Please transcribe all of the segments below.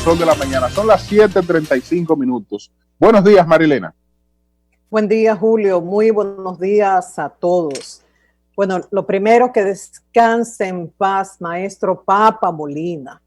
sol de la mañana. Son las 7:35. Buenos días, Marilena. Buen día, Julio. Muy buenos días a todos. Bueno, lo primero, que descanse en paz, maestro Papa Molina.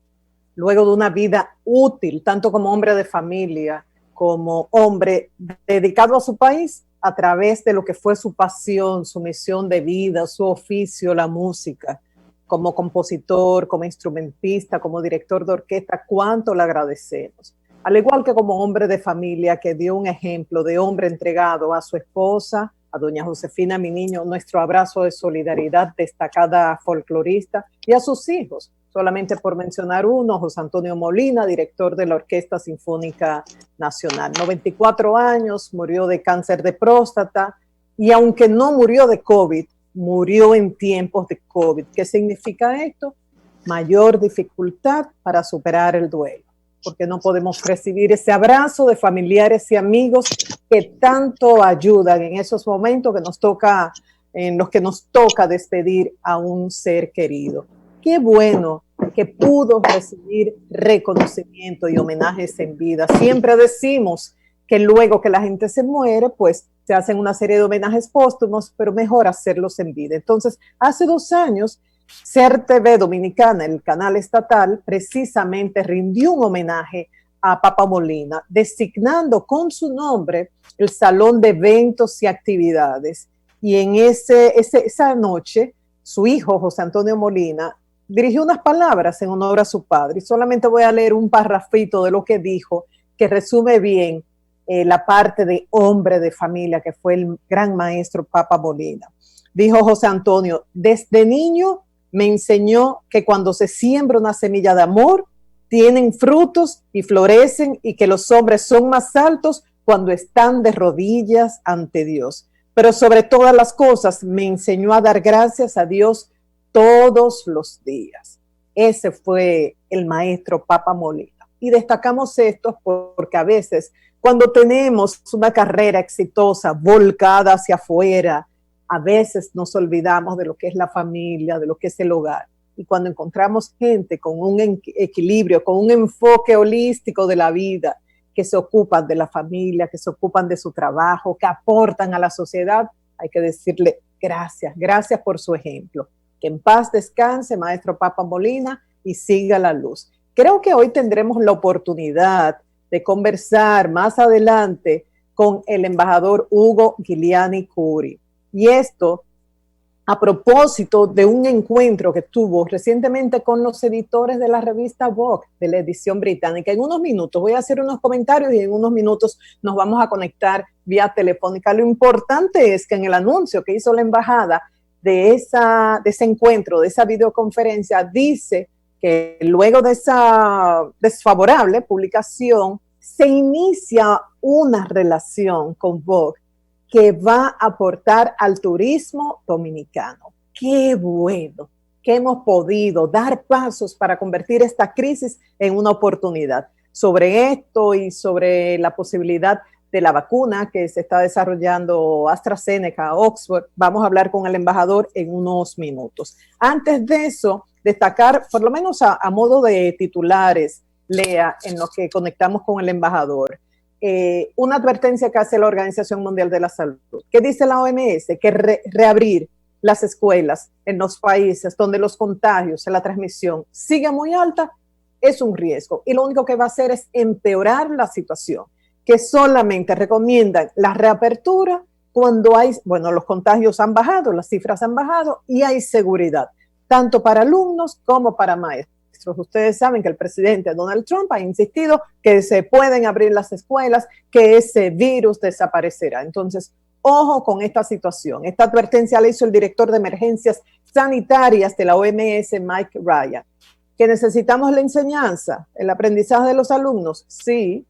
Luego de una vida útil, tanto como hombre de familia, como hombre dedicado a su país, a través de lo que fue su pasión, su misión de vida, su oficio, la música, como compositor, como instrumentista, como director de orquesta, cuánto le agradecemos. Al igual que como hombre de familia que dio un ejemplo de hombre entregado a su esposa, a doña Josefina, mi niño, nuestro abrazo de solidaridad, destacada folclorista, y a sus hijos, solamente por mencionar uno, José Antonio Molina, director de la Orquesta Sinfónica Nacional. 94 años, murió de cáncer de próstata, y aunque no murió de COVID, murió en tiempos de COVID. ¿Qué significa esto? Mayor dificultad para superar el duelo, porque no podemos recibir ese abrazo de familiares y amigos que tanto ayudan en esos momentos que nos toca, en los que nos toca despedir a un ser querido. Qué bueno que pudo recibir reconocimiento y homenajes en vida. Siempre decimos que luego que la gente se muere, pues se hacen una serie de homenajes póstumos, pero mejor hacerlos en vida. Entonces, hace 2 años, SER TV Dominicana, el canal estatal, precisamente rindió un homenaje a Papa Molina, designando con su nombre el salón de eventos y actividades. Y en esa noche, su hijo, José Antonio Molina, dirigió unas palabras en honor a su padre. Y solamente voy a leer un parrafito de lo que dijo, que resume bien la parte de hombre de familia que fue el gran maestro Papa Molina. Dijo José Antonio: desde niño me enseñó que cuando se siembra una semilla de amor, tienen frutos y florecen, y que los hombres son más altos cuando están de rodillas ante Dios. Pero sobre todas las cosas me enseñó a dar gracias a Dios todos los días. Ese fue el maestro Papa Molina. Y destacamos esto porque a veces, cuando tenemos una carrera exitosa, volcada hacia afuera, a veces nos olvidamos de lo que es la familia, de lo que es el hogar. Y cuando encontramos gente con un equilibrio, con un enfoque holístico de la vida, que se ocupan de la familia, que se ocupan de su trabajo, que aportan a la sociedad, hay que decirle gracias, gracias por su ejemplo. Que en paz descanse, maestro Papa Molina, y siga la luz. Creo que hoy tendremos la oportunidad de conversar más adelante con el embajador Hugo Giuliani Curi. Y esto a propósito de un encuentro que tuvo recientemente con los editores de la revista Vogue, de la edición británica. En unos minutos voy a hacer unos comentarios y en unos minutos nos vamos a conectar vía telefónica. Lo importante es que en el anuncio que hizo la embajada de ese encuentro, de esa videoconferencia, dice que luego de esa desfavorable publicación se inicia una relación con Vogue que va a aportar al turismo dominicano. Qué bueno que hemos podido dar pasos para convertir esta crisis en una oportunidad. Sobre esto y sobre la posibilidad de la vacuna que se está desarrollando AstraZeneca, Oxford, vamos a hablar con el embajador en unos minutos. Antes de eso, destacar, por lo menos a modo de titulares, Lea, en lo que conectamos con el embajador, una advertencia que hace la Organización Mundial de la Salud. ¿Qué dice la OMS? Que reabrir las escuelas en los países donde los contagios, la transmisión sigue muy alta, es un riesgo. Y lo único que va a hacer es empeorar la situación, que solamente recomiendan la reapertura cuando los contagios han bajado, las cifras han bajado y hay seguridad, tanto para alumnos como para maestros. Ustedes saben que el presidente Donald Trump ha insistido que se pueden abrir las escuelas, que ese virus desaparecerá. Entonces, ojo con esta situación. Esta advertencia la hizo el director de emergencias sanitarias de la OMS, Mike Ryan. ¿Que necesitamos la enseñanza, el aprendizaje de los alumnos? Sí.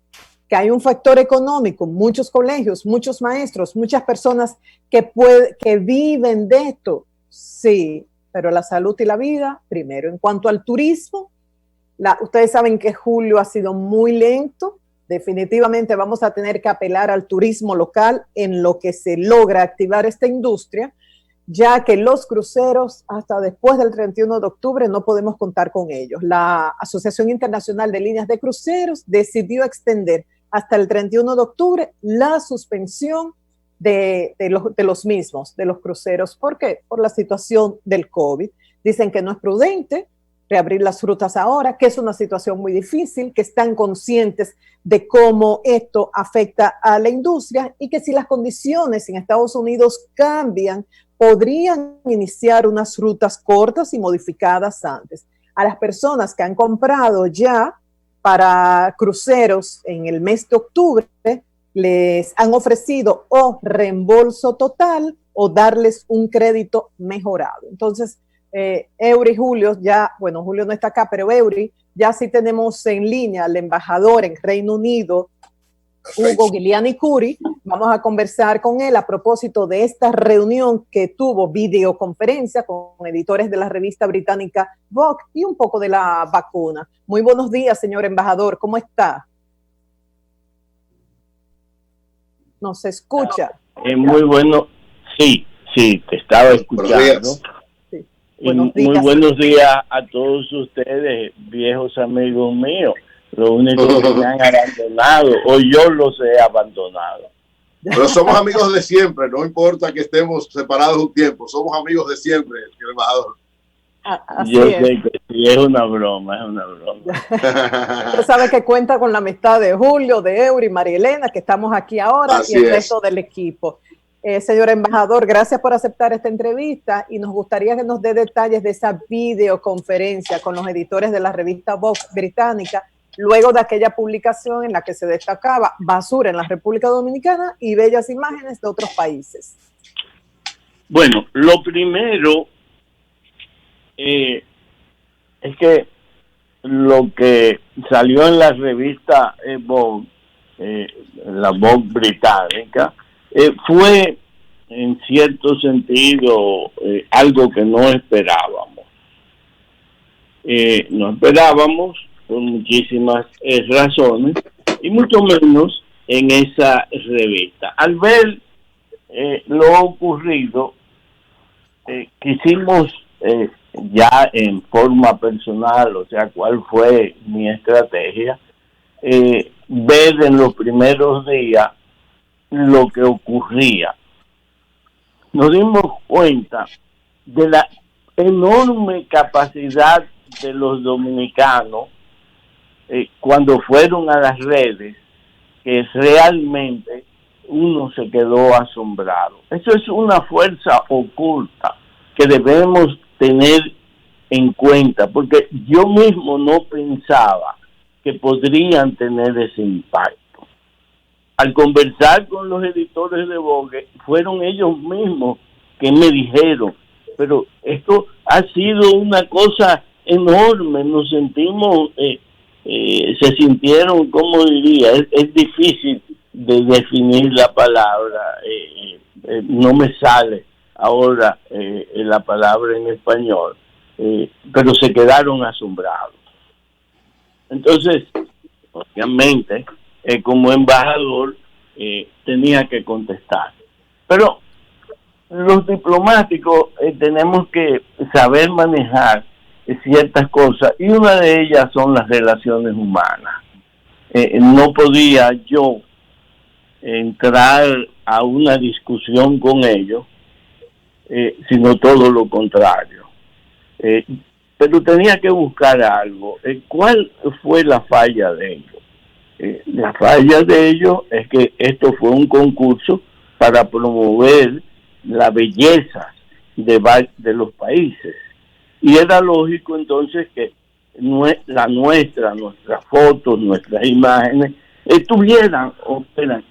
Que hay un factor económico, muchos colegios, muchos maestros, muchas personas que viven de esto. Sí. Pero la salud y la vida primero. En cuanto al turismo, ustedes saben que julio ha sido muy lento. Definitivamente vamos a tener que apelar al turismo local en lo que se logra activar esta industria. ya que los cruceros hasta después del 31 de octubre no podemos contar con ellos. La Asociación Internacional de Líneas de Cruceros decidió extender hasta el 31 de octubre la suspensión de los mismos, de los cruceros. ¿Por qué? Por la situación del COVID. Dicen que no es prudente reabrir las rutas ahora, que es una situación muy difícil, que están conscientes de cómo esto afecta a la industria y que si las condiciones en Estados Unidos cambian, podrían iniciar unas rutas cortas y modificadas antes. A las personas que han comprado ya para cruceros en el mes de octubre, les han ofrecido o reembolso total o darles un crédito mejorado. Entonces, Eury, Julio, ya, bueno, Julio no está acá, pero Eury, ya sí tenemos en línea al embajador en Reino Unido, Hugo Giuliani Curi. Vamos a conversar con él a propósito de esta reunión que tuvo videoconferencia con editores de la revista británica Vogue y un poco de la vacuna. Muy buenos días, señor embajador, ¿cómo está? ¿Nos escucha? Muy bueno, sí, te estaba escuchando. Sí. Muy buenos días a todos ustedes, viejos amigos míos. Lo único que me han abandonado, o yo los he abandonado. Pero somos amigos de siempre, no importa que estemos separados un tiempo, somos amigos de siempre, señor embajador. Yo sé que sí, es una broma. Usted sabe que cuenta con la amistad de Julio, de Eury, María Elena, que estamos aquí ahora, así y el resto del equipo. Señor embajador, gracias por aceptar esta entrevista y nos gustaría que nos dé detalles de esa videoconferencia con los editores de la revista Vogue británica, luego de aquella publicación en la que se destacaba basura en la República Dominicana y bellas imágenes de otros países. Bueno, lo primero es que lo que salió en la revista Vogue, la Vogue británica, fue en cierto sentido algo que no esperábamos. No esperábamos por muchísimas razones y mucho menos en esa revista. Al ver lo ocurrido, quisimos ya en forma personal, o sea, cuál fue mi estrategia, ver en los primeros días lo que ocurría. Nos dimos cuenta de la enorme capacidad de los dominicanos cuando fueron a las redes, que realmente uno se quedó asombrado. Eso es una fuerza oculta que debemos tener en cuenta, porque yo mismo no pensaba que podrían tener ese impacto. Al conversar con los editores de Vogue, fueron ellos mismos que me dijeron, pero esto ha sido una cosa enorme, nos sentimos, se sintieron, como diría, es difícil de definir la palabra, no me sale ahora la palabra en español, pero se quedaron asombrados. Entonces, obviamente, como embajador, tenía que contestar. Pero los diplomáticos tenemos que saber manejar ciertas cosas, y una de ellas son las relaciones humanas. No podía yo entrar a una discusión con ellos, sino todo lo contrario. Pero tenía que buscar algo. ¿Cuál fue la falla de ellos? La falla de ellos es que esto fue un concurso para promover la belleza de los países. Y era lógico entonces que nuestras fotos, nuestras imágenes estuvieran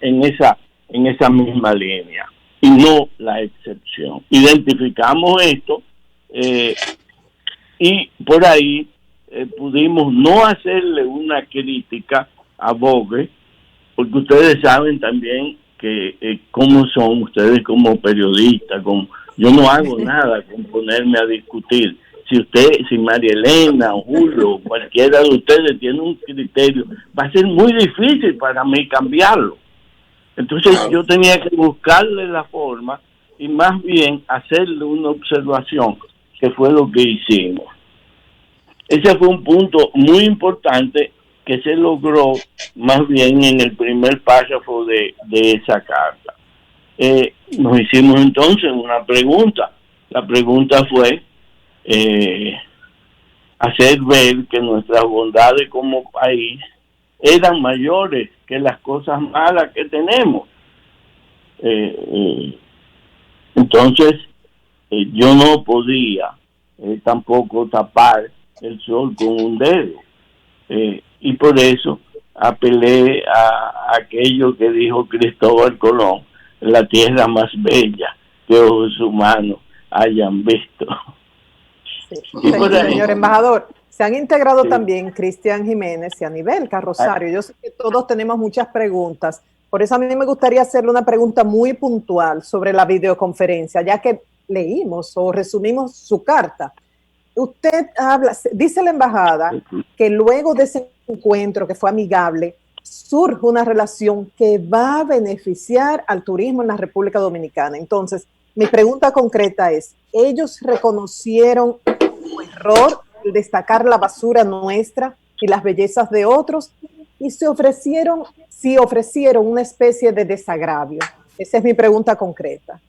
en esa misma línea y no la excepción. Identificamos esto y por ahí pudimos no hacerle una crítica a Vogue, porque ustedes saben también que cómo son ustedes como periodistas, yo no hago nada con ponerme a discutir. Si María Elena o Julio, cualquiera de ustedes tiene un criterio, va a ser muy difícil para mí cambiarlo. Entonces yo tenía que buscarle la forma y más bien hacerle una observación, que fue lo que hicimos. Ese fue un punto muy importante que se logró más bien en el primer párrafo de esa carta. Nos hicimos entonces una pregunta. La pregunta fue hacer ver que nuestras bondades como país eran mayores que las cosas malas que tenemos. Entonces, yo no podía tampoco tapar el sol con un dedo. Y por eso apelé a aquello que dijo Cristóbal Colón: la tierra más bella que ojos humanos hayan visto. Sí. Señor embajador, se han integrado también Cristian Jiménez y Anibel Carrosario. Yo sé que todos tenemos muchas preguntas, por eso a mí me gustaría hacerle una pregunta muy puntual sobre la videoconferencia, ya que leímos o resumimos su carta. Usted habla, dice la embajada, que luego de ese encuentro que fue amigable, surge una relación que va a beneficiar al turismo en la República Dominicana. Entonces, mi pregunta concreta es, ¿ellos reconocieron su error, el destacar la basura nuestra y las bellezas de otros? Y si ofrecieron una especie de desagravio. Esa es mi pregunta concreta.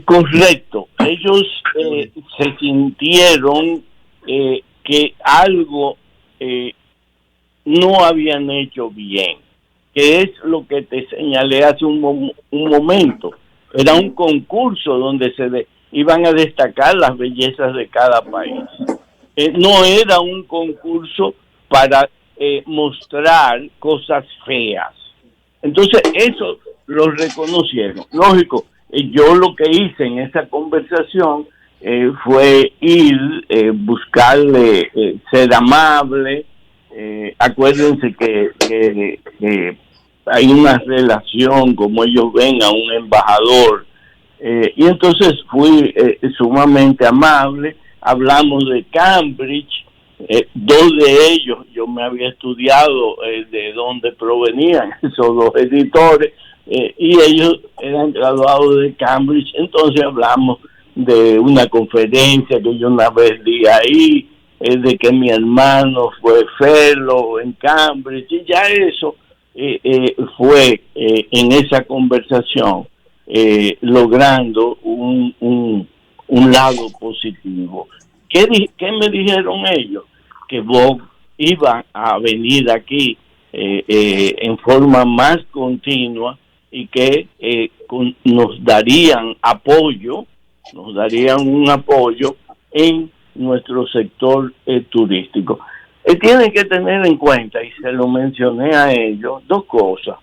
Correcto. Ellos se sintieron que algo no habían hecho bien, que es lo que te señalé hace un momento. Era un concurso donde iban a destacar las bellezas de cada país. No era un concurso para mostrar cosas feas. Entonces eso lo reconocieron. Lógico, yo lo que hice en esa conversación fue buscarle ser amable. Acuérdense que hay una relación, como ellos ven a un embajador, y entonces fui sumamente amable. Hablamos de Cambridge, dos de ellos yo me había estudiado de dónde provenían esos dos editores, y ellos eran graduados de Cambridge. Entonces hablamos de una conferencia que yo una vez di ahí, de que mi hermano fue fellow en Cambridge, y ya eso fue en esa conversación logrando un lado positivo. ¿Qué me dijeron ellos? Que Vogue iba a venir aquí en forma más continua y que nos darían un apoyo en nuestro sector turístico. Tienen que tener en cuenta, y se lo mencioné a ellos, dos cosas.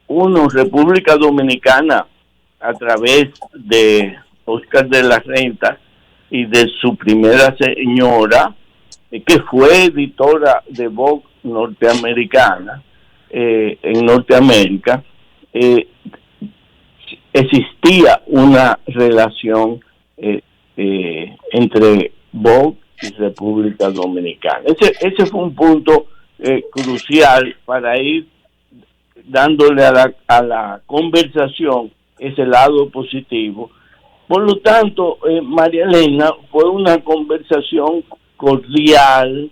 Uno, República Dominicana, a través de Oscar de la Renta y de su primera señora, que fue editora de Vogue norteamericana, en Norteamérica, existía una relación entre Vogue y República Dominicana. Ese fue un punto crucial para ir dándole a la conversación ese lado positivo. Por lo tanto, María Elena, fue una conversación cordial,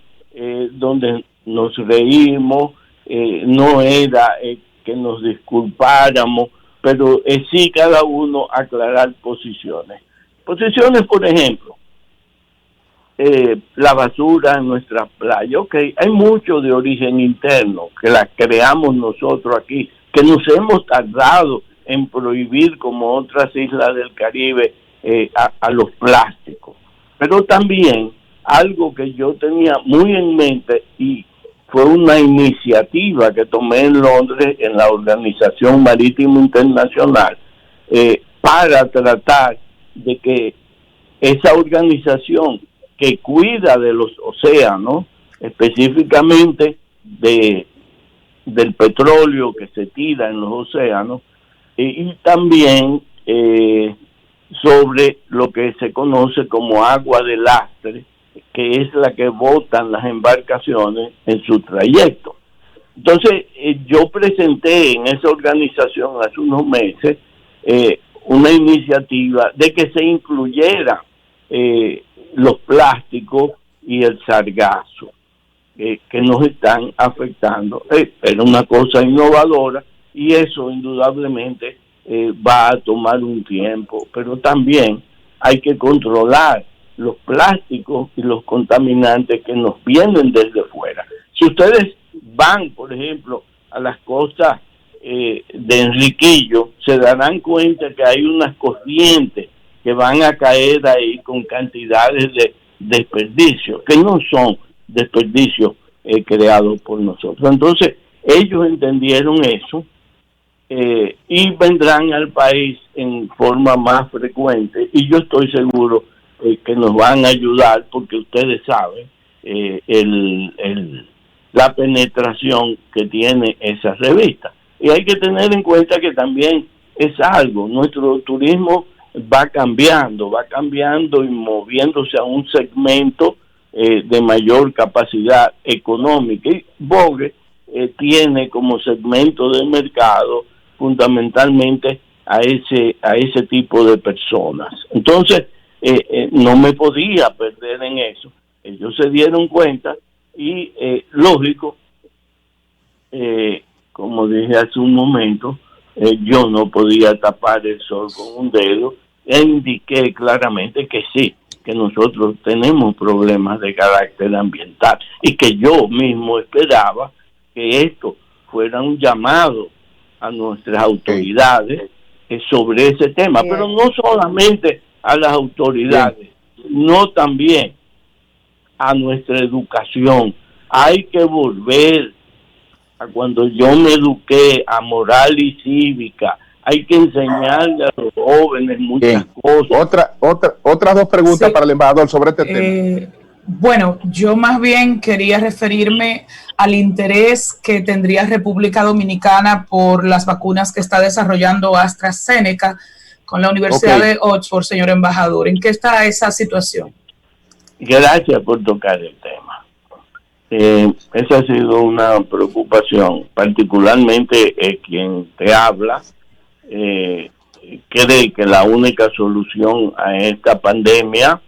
donde nos reímos, no era que nos disculpáramos, pero sí cada uno aclarar posiciones. Posiciones, por ejemplo, la basura en nuestras playas. Okay, hay mucho de origen interno que la creamos nosotros aquí, que nos hemos tardado en prohibir, como otras islas del Caribe, a los plásticos. Pero también algo que yo tenía muy en mente, y fue una iniciativa que tomé en Londres en la Organización Marítima Internacional, para tratar de que esa organización que cuida de los océanos, específicamente del petróleo que se tira en los océanos, y también sobre lo que se conoce como agua de lastre, que es la que botan las embarcaciones en su trayecto. Entonces, yo presenté en esa organización hace unos meses una iniciativa de que se incluyera los plásticos y el sargazo que nos están afectando. Era una cosa innovadora y eso indudablemente va a tomar un tiempo, pero también hay que controlar los plásticos y los contaminantes que nos vienen desde fuera. Si ustedes van, por ejemplo, a las costas de Enriquillo, se darán cuenta que hay unas corrientes que van a caer ahí con cantidades de desperdicios, que no son desperdicios creados por nosotros. Entonces, ellos entendieron eso y vendrán al país en forma más frecuente, y yo estoy seguro que nos van a ayudar, porque ustedes saben la penetración que tiene esa revista. Y hay que tener en cuenta que también es algo, nuestro turismo va cambiando y moviéndose a un segmento de mayor capacidad económica, y Vogue tiene como segmento de mercado fundamentalmente a ese tipo de personas. Entonces no me podía perder en eso. Ellos se dieron cuenta y lógico, como dije hace un momento, yo no podía tapar el sol con un dedo, e indiqué claramente que sí, que nosotros tenemos problemas de carácter ambiental y que yo mismo esperaba que esto fuera un llamado a nuestras autoridades sobre ese tema, pero no solamente a las autoridades, no también a nuestra educación. Hay que volver a cuando yo me eduqué, a moral y cívica. Hay que enseñarle a los jóvenes muchas cosas. Otras dos preguntas para el embajador sobre este tema. Bueno, yo más bien quería referirme al interés que tendría República Dominicana por las vacunas que está desarrollando AstraZeneca con la Universidad de Oxford, señor embajador. ¿En qué está esa situación? Gracias por tocar el tema. Esa ha sido una preocupación, particularmente quien te habla cree que la única solución a esta pandemia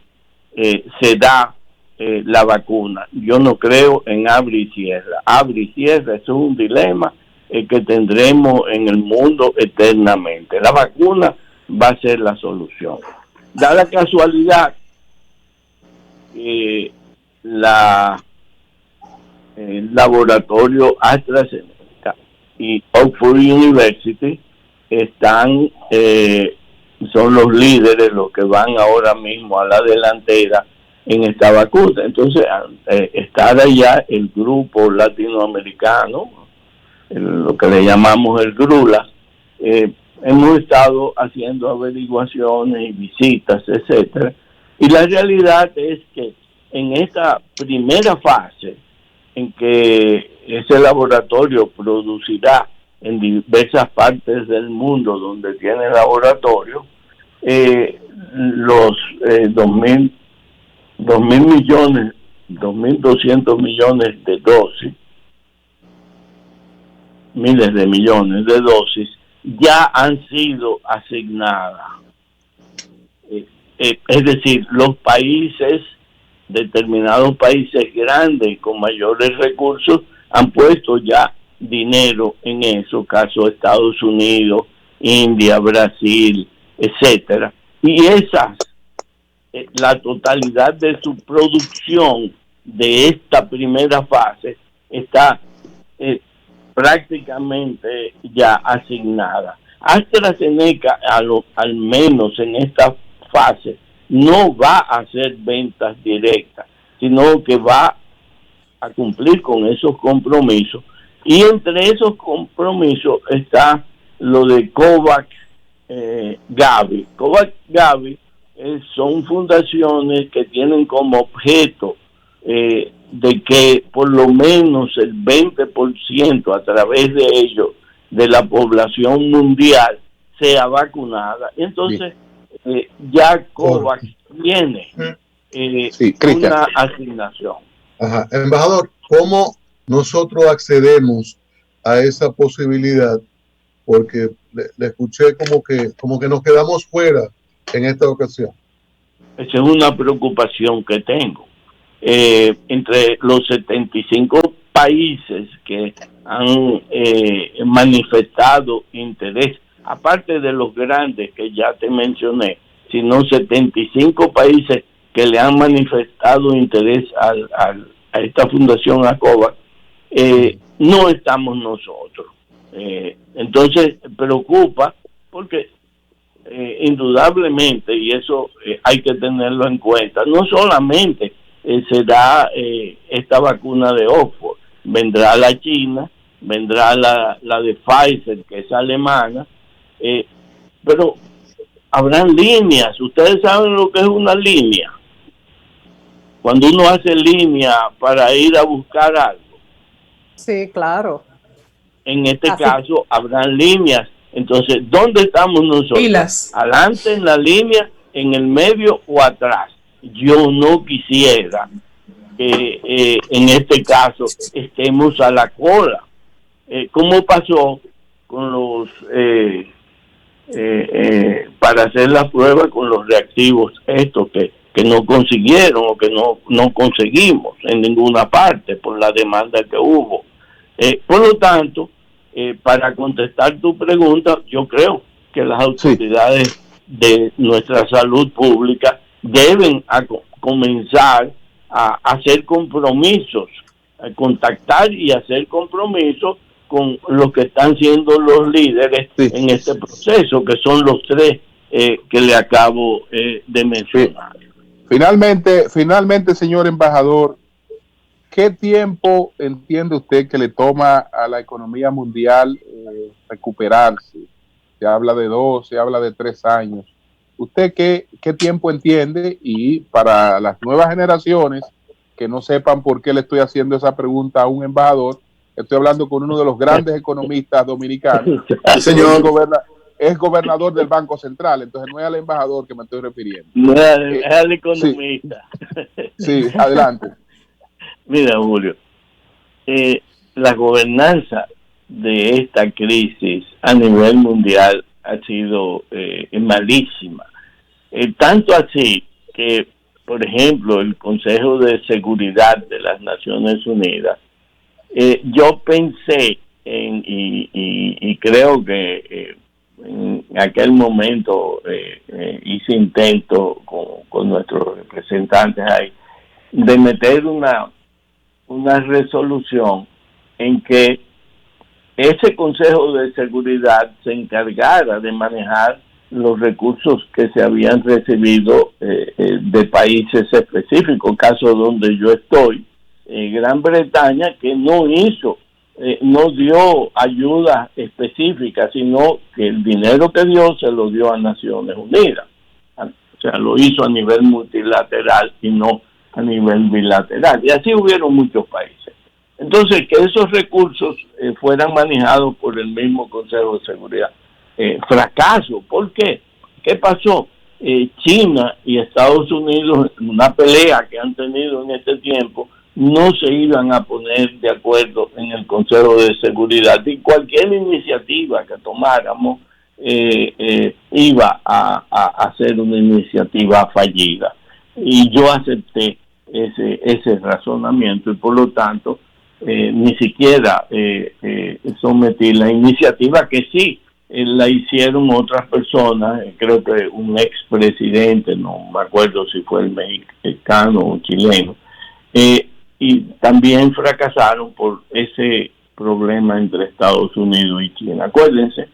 será la vacuna. Yo no creo en abre y cierra. Abre y cierra es un dilema que tendremos en el mundo eternamente. La vacuna va a ser la solución. Da la casualidad que el laboratorio AstraZeneca y Oxford University son los líderes, los que van ahora mismo a la delantera en esta vacuna. Entonces, estar allá el grupo latinoamericano, lo que le llamamos el GRULA, hemos estado haciendo averiguaciones y visitas, etcétera, y la realidad es que en esta primera fase en que ese laboratorio producirá en diversas partes del mundo donde tiene laboratorio, los 2.200 millones de dosis, miles de millones de dosis, ya han sido asignadas. Es decir, los países, determinados países grandes con mayores recursos, han puesto ya dinero en eso, caso Estados Unidos, India, Brasil, etcétera. Y esas, la totalidad de su producción de esta primera fase está prácticamente ya asignada. AstraZeneca, al menos en esta fase, no va a hacer ventas directas, sino que va a cumplir con esos compromisos. Y entre esos compromisos está lo de COVAX Gavi. COVAX Gavi son fundaciones que tienen como objeto de que por lo menos el 20% a través de ellos de la población mundial sea vacunada. Entonces ya COVAX tiene una asignación. Ajá. Embajador, ¿cómo nosotros accedemos a esa posibilidad porque le escuché como que nos quedamos fuera en esta ocasión. Esa es una preocupación que tengo. Entre los 75 países que han manifestado interés, aparte de los grandes que ya te mencioné, sino 75 países que le han manifestado interés a esta fundación ACOVAX, no estamos nosotros. Entonces preocupa porque indudablemente, y eso hay que tenerlo en cuenta, no solamente será esta vacuna de Oxford, vendrá la China, vendrá la de Pfizer, que es alemana, pero habrán líneas. Ustedes saben lo que es una línea. Cuando uno hace línea para ir a buscar algo. Sí, claro. En este caso habrán líneas. Entonces, ¿dónde estamos nosotros? Pilas. ¿Adelante en la línea, en el medio o atrás? Yo no quisiera que en este caso estemos a la cola. ¿Cómo pasó con los para hacer la prueba con los reactivos estos que no consiguieron o que no conseguimos en ninguna parte por la demanda que hubo? Por lo tanto, para contestar tu pregunta, yo creo que las autoridades de nuestra salud pública deben comenzar a hacer compromisos, a contactar y hacer compromisos con los que están siendo los líderes en este proceso, que son los tres que le acabo de mencionar. Finalmente, señor embajador, ¿qué tiempo entiende usted que le toma a la economía mundial recuperarse? Se habla de 2, se habla de 3 años. ¿Usted qué tiempo entiende? Y para las nuevas generaciones que no sepan por qué le estoy haciendo esa pregunta a un embajador, estoy hablando con uno de los grandes economistas dominicanos. Señor, es gobernador del Banco Central, entonces no es al embajador que me estoy refiriendo. No es al economista. Sí, adelante. Mira, Julio, la gobernanza de esta crisis a nivel mundial ha sido malísima. Tanto así que, por ejemplo, el Consejo de Seguridad de las Naciones Unidas, yo pensé y creo que en aquel momento hice intento con nuestros representantes ahí de meter una resolución en que ese Consejo de Seguridad se encargara de manejar los recursos que se habían recibido de países específicos, caso donde yo estoy, Gran Bretaña, que no dio ayuda específica, sino que el dinero que dio se lo dio a Naciones Unidas. O sea, lo hizo a nivel multilateral y no a nivel bilateral. Y así hubieron muchos países. Entonces, que esos recursos fueran manejados por el mismo Consejo de Seguridad. Fracaso. ¿Por qué? ¿Qué pasó? China y Estados Unidos, en una pelea que han tenido en este tiempo, no se iban a poner de acuerdo en el Consejo de Seguridad, y cualquier iniciativa que tomáramos iba a ser una iniciativa fallida. Y yo acepté ese razonamiento y por lo tanto ni siquiera sometí la iniciativa, que sí la hicieron otras personas, creo que un expresidente, no me acuerdo si fue el mexicano o chileno, y también fracasaron por ese problema entre Estados Unidos y China. Acuérdense,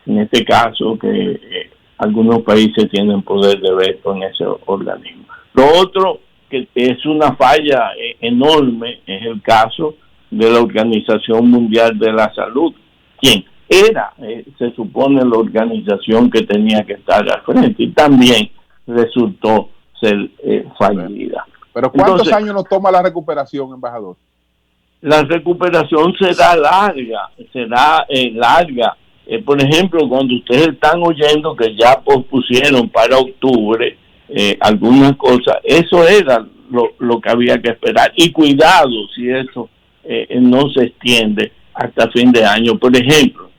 en este caso, que algunos países tienen poder de veto en ese organismo. Lo otro, que es una falla enorme, es el caso de la Organización Mundial de la Salud, quien era, se supone, la organización que tenía que estar al frente, y también resultó ser fallida. Pero ¿cuántos años nos toma la recuperación, embajador? La recuperación será larga, por ejemplo, cuando ustedes están oyendo que ya pospusieron para octubre algunas cosas, eso era lo que había que esperar. Y cuidado si eso no se extiende hasta fin de año. Por ejemplo,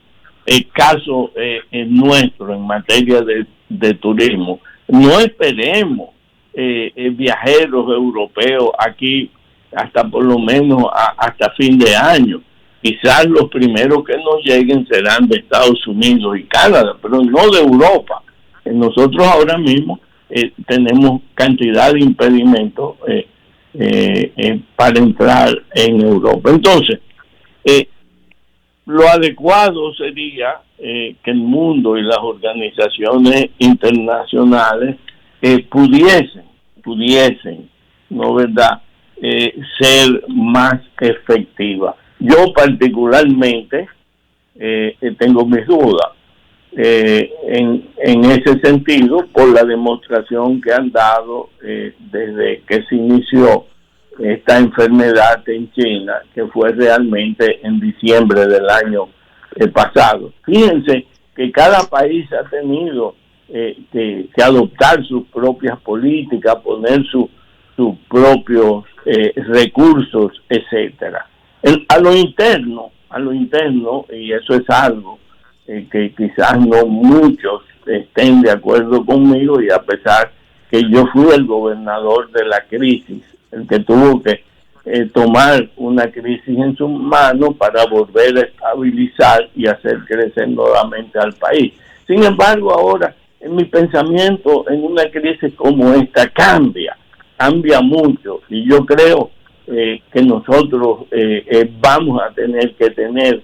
caso nuestro en materia de turismo, no esperemos viajeros europeos aquí hasta por lo menos hasta fin de año. Quizás los primeros que nos lleguen serán de Estados Unidos y Canadá, pero no de Europa. Nosotros ahora mismo tenemos cantidad de impedimentos para entrar en Europa. Entonces, lo adecuado sería que el mundo y las organizaciones internacionales pudiesen, ¿no verdad?, ser más efectivas. Yo particularmente tengo mis dudas en ese sentido por la demostración que han dado desde que se inició esta enfermedad en China, que fue realmente en diciembre del año pasado. Fíjense que cada país ha tenido que adoptar sus propias políticas, poner sus propios recursos, etcétera. A lo interno, y eso es algo que quizás no muchos estén de acuerdo conmigo, y a pesar que yo fui el gobernador de la crisis, el que tuvo que tomar una crisis en sus manos para volver a estabilizar y hacer crecer nuevamente al país. Sin embargo, ahora en mi pensamiento en una crisis como esta cambia mucho, y yo creo que nosotros vamos a tener que tener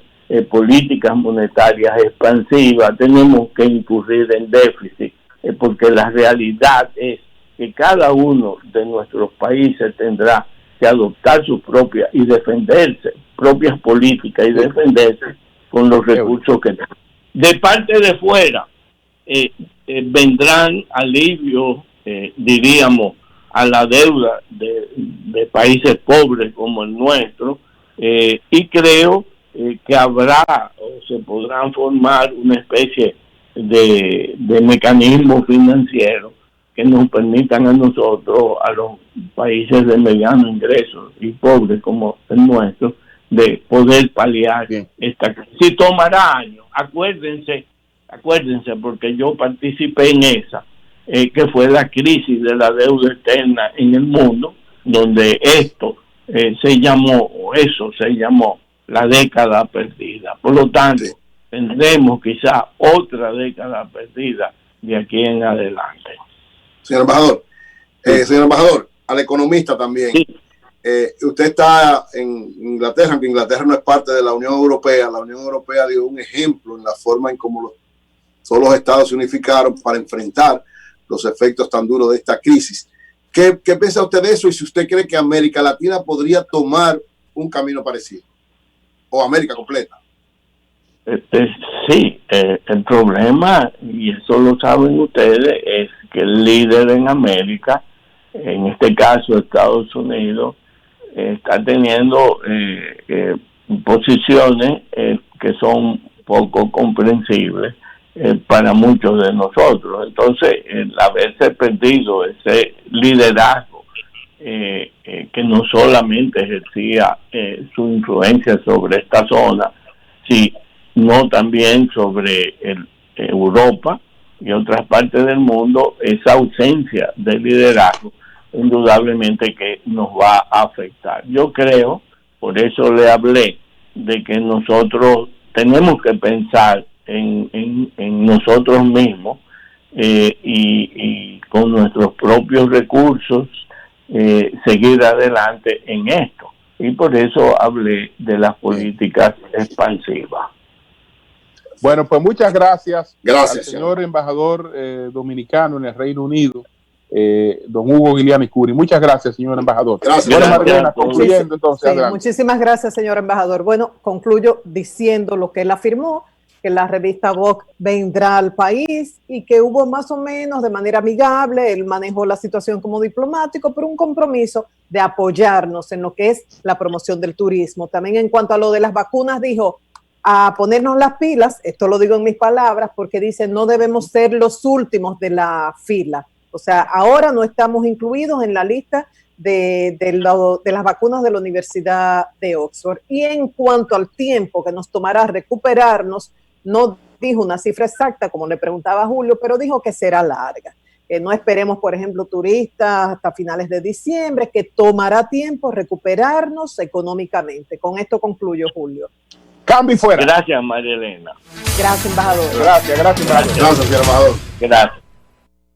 políticas monetarias expansivas, tenemos que incurrir en déficit, porque la realidad es que cada uno de nuestros países tendrá que adoptar sus propias y defenderse, propias políticas y defenderse con los recursos que tienen. De parte de fuera vendrán alivios, diríamos, a la deuda de países pobres como el nuestro, y creo que habrá o se podrán formar una especie de mecanismos financieros que nos permitan a nosotros, a los países de mediano ingreso y pobres como el nuestro, de poder paliar esta crisis. Si tomará años, acuérdense, porque yo participé en esa, que fue la crisis de la deuda externa en el mundo, donde eso se llamó la década perdida. Por lo tanto, tendremos quizá otra década perdida de aquí en adelante. Señor embajador, al economista también. Sí. Usted está en Inglaterra, aunque Inglaterra no es parte de la Unión Europea. La Unión Europea dio un ejemplo en la forma en cómo todos los estados se unificaron para enfrentar los efectos tan duros de esta crisis. ¿Qué piensa usted de eso? Y si usted cree que América Latina podría tomar un camino parecido, o América completa. Sí, el problema, y eso lo saben ustedes, es que el líder en América, en este caso Estados Unidos, está teniendo posiciones que son poco comprensibles para muchos de nosotros. Entonces, el haberse perdido ese liderazgo que no solamente ejercía su influencia sobre esta zona, sino también sobre Europa y otras partes del mundo, esa ausencia de liderazgo indudablemente que nos va a afectar. Yo creo, por eso le hablé, de que nosotros tenemos que pensar en nosotros mismos y con nuestros propios recursos seguir adelante en esto. Y por eso hablé de las políticas expansivas. Bueno, pues muchas gracias al señor embajador dominicano en el Reino Unido, don Hugo Guiliani Curi. Muchas gracias, señor embajador. Gracias. Mariana, concluyendo entonces. Sí, muchísimas gracias, señor embajador. Bueno, concluyo diciendo lo que él afirmó, que la revista Vogue vendrá al país y que hubo más o menos de manera amigable, él manejó la situación como diplomático, pero un compromiso de apoyarnos en lo que es la promoción del turismo. También en cuanto a lo de las vacunas, dijo a ponernos las pilas, esto lo digo en mis palabras, porque dice no debemos ser los últimos de la fila. O sea, ahora no estamos incluidos en la lista de las vacunas de la Universidad de Oxford. Y en cuanto al tiempo que nos tomará recuperarnos, No dijo una cifra exacta, como le preguntaba Julio, pero dijo que será larga. Que no esperemos, por ejemplo, turistas hasta finales de diciembre, que tomará tiempo recuperarnos económicamente. Con esto concluyo, Julio. Cambio y fuera. Gracias, María Elena. Gracias, embajador. Gracias, embajador. Gracias, señor embajador. Gracias.